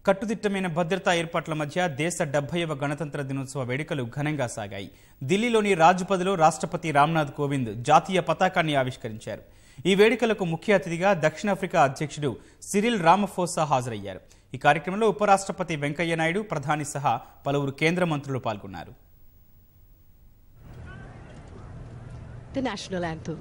కట్టుదిట్టమైన భద్రతా ఏర్పాట్ల మధ్య దేశ 70వ గణతంత్ర దినోత్సవ వేడుకలు ఘనంగా సాగాయి. ఢిల్లీలోని రాజ్పథ్లో రాష్ట్రపతి రామ్నాథ్ కోవింద్ జాతీయ పతాకాన్ని ఆవిష్కరించారు. ఈ వేడుకలకు ముఖ్య అతిథిగా దక్షిణాఫ్రికా అధ్యక్షుడు సిరిల్ రామఫోసా హాజరయ్యారు. ఈ కార్యక్రమంలో ఉపరాష్ట్రపతి వెంకయ్య నాయుడు, ప్రధాని సహా పలువురు కేంద్ర మంత్రులు పాల్గొన్నారు. The national anthem.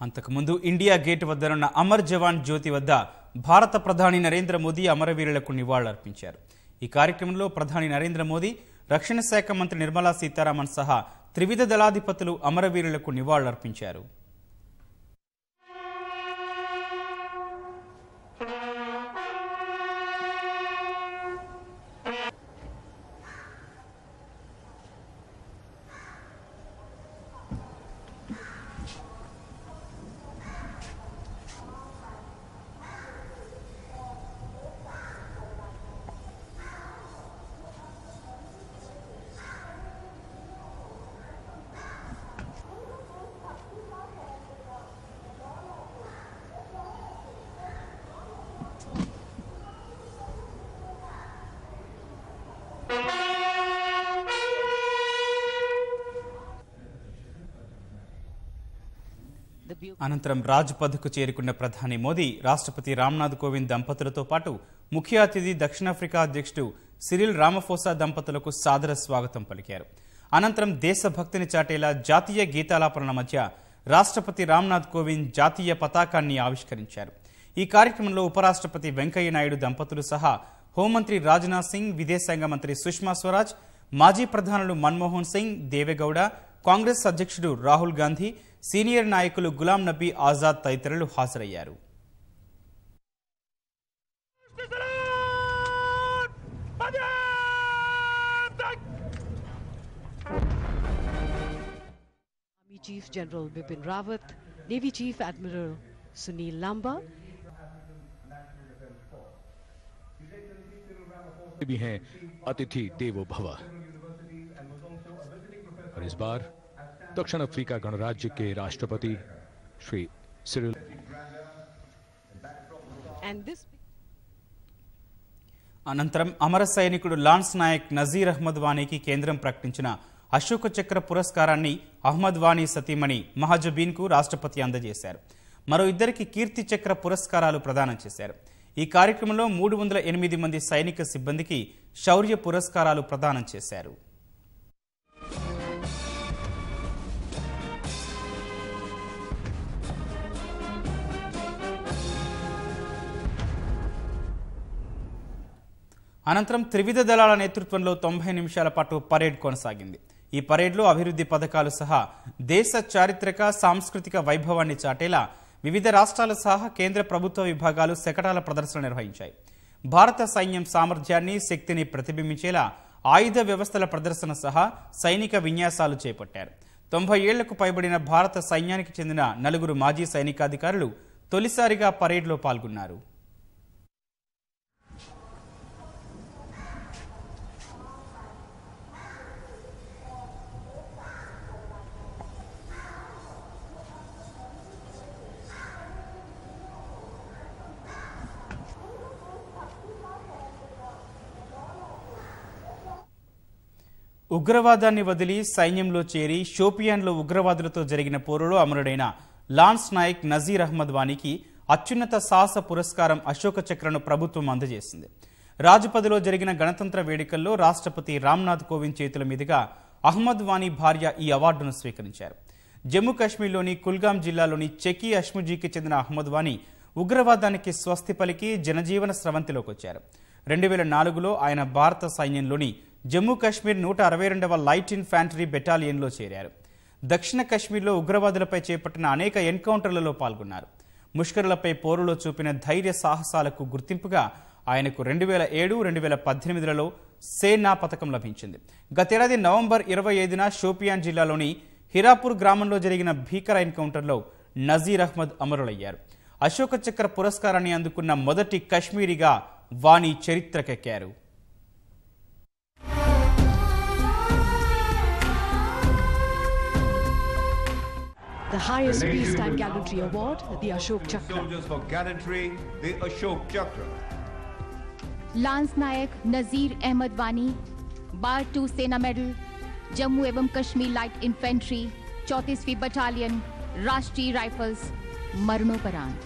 అంతకుముందు ఇండియా గేట్ వద్దనున్న అమర్ జవాన్ జ్యోతి వద్ద భారత ప్రధాని నరేంద్ర మోదీ అమరవీరులకు నివాళులర్పించారు. ఈ కార్యక్రమంలో ప్రధాని నరేంద్ర మోదీ, రక్షణ శాఖ మంత్రి నిర్మలా సీతారామన్ సహా త్రివిధ దళాధిపతులు అమరవీరులకు నివాళులర్పించారు. అనంతరం రాజ్పథ్కు చేరుకున్న ప్రధాని మోదీ రాష్ట్రపతి రామ్నాథ్ కోవింద్ దంపతులతో పాటు ముఖ్య అతిథి దక్షిణాఫ్రికా అధ్యక్షుడు సిరిల్ రామఫోసా దంపతులకు సాదర స్వాగతం పలికారు. అనంతరం దేశభక్తిని చాటేలా జాతీయ గీతాలాపనల మధ్య రాష్ట్రపతి రామ్నాథ్ కోవింద్ జాతీయ పతాకాన్ని ఆవిష్కరించారు. ఈ కార్యక్రమంలో ఉపరాష్ట్రపతి వెంకయ్య నాయుడు దంపతులు సహా హోంమంత్రి రాజ్నాథ్ సింగ్, విదేశాంగ మంత్రి సుష్మా స్వరాజ్, మాజీ ప్రధానులు మన్మోహన్ సింగ్, దేవేగౌడ, కాంగ్రెస్ అధ్యక్షుడు రాహుల్ గాంధీ, సీనియర్ నాయకులు గులాం నబీ ఆజాద్ తదితరులు హాజరయ్యారు. Army Chief General Bipin Rawat, Navy Chief Admiral Sunil Lamba भी हैं अतिथि देवो भव। और इस बार दक्षिण अफ्रीका गणराज्य के राष्ट्रपति श्री सिरिल అనంతరం అమర సైనికుడు లాన్స్ నాయక్ నజీర్ అహ్మద్ వానీకి కేంద్రం ప్రకటించిన అశోక చక్ర పురస్కారాన్ని అహ్మద్ వానీ సతీమణి మహజబీన్ కు రాష్ట్రపతి అందజేశారు. మరో ఇద్దరికి కీర్తి చక్ర పురస్కారాలు ప్రదానం చేశారు. ఈ కార్యక్రమంలో 308 మంది సైనిక సిబ్బందికి శౌర్య పురస్కారాలు ప్రదానం చేశారు. అనంతరం త్రివిధ దళాల నేతృత్వంలో 90 నిమిషాల పాటు పరేడ్ కొనసాగింది. ఈ పరేడ్లో అభివృద్ధి పథకాలు సహా దేశ చారిత్రక, సాంస్కృతిక వైభవాన్ని చాటేలా వివిధ రాష్ట్రాల సహా కేంద్ర ప్రభుత్వ విభాగాలు శకటాల ప్రదర్శన నిర్వహించాయి. భారత సైన్యం సామర్థ్యాన్ని, శక్తిని ప్రతిబింబించేలా ఆయుధ వ్యవస్థల ప్రదర్శన సహా సైనిక విన్యాసాలు చేపట్టారు. 90 ఏళ్లకు పైబడిన భారత సైన్యానికి చెందిన 4 మాజీ సైనికాధికారులు తొలిసారిగా పరేడ్లో పాల్గొన్నారు. ఉగ్రవాదాన్ని వదిలి సైన్యంలో చేరి షోపియాన్లో ఉగ్రవాదులతో జరిగిన పోరులో అమరుడైన లాన్స్ నాయక్ నజీర్ అహ్మద్ వానీకి అత్యున్నత సాహస పురస్కారం అశోక చక్రను ప్రభుత్వం అందజేసింది. రాజ్పథ్లో జరిగిన గణతంత్ర వేడుకల్లో రాష్ట్రపతి రామ్నాథ్ కోవింద్ చేతుల మీదుగా అహ్మద్ వానీ భార్య ఈ అవార్డును స్వీకరించారు. జమ్మూ కాశ్మీర్లోని కుల్గాం జిల్లాలోని చెకీ అష్ముజీకి చెందిన అహ్మద్ వానీ ఉగ్రవాదానికి స్వస్తి పలికి జనజీవన స్రవంతిలోకి వచ్చారు. 2004లో ఆయన భారత సైన్యంలోని జమ్మూ కాశ్మీర్ 162వ లైట్ ఇన్ఫాంట్రీ బెటాలియన్లో చేరారు. దక్షిణ కాశ్మీర్లో ఉగ్రవాదులపై చేపట్టిన అనేక ఎన్కౌంటర్లలో పాల్గొన్నారు. ముష్కరులపై పోరులో చూపిన ధైర్య సాహసాలకు గుర్తింపుగా ఆయనకు 2007, 2018లలో సేనా పథకం లభించింది. గతేడాది నవంబర్ 25న షోపియాన్ జిల్లాలోని హిరాపూర్ గ్రామంలో జరిగిన భీకర ఎన్కౌంటర్లో నజీర్ అహ్మద్ అమరులయ్యారు. అశోక చక్ర పురస్కారాన్ని అందుకున్న మొదటి కశ్మీరీగా Wani చరిత్రకెక్కారు. The highest peacetime gallantry award, the Ashok Chakra. Soldiers for gallantry, the Ashok Chakra. Lance Naik Nazir Ahmad Wani बार 2 सेना मेडल, जम्मू एवं कश्मीर लाइट इन्फेंट्री 34वीं बटालियन, राष्ट्रीय राइफल्स, मरणोपरांत।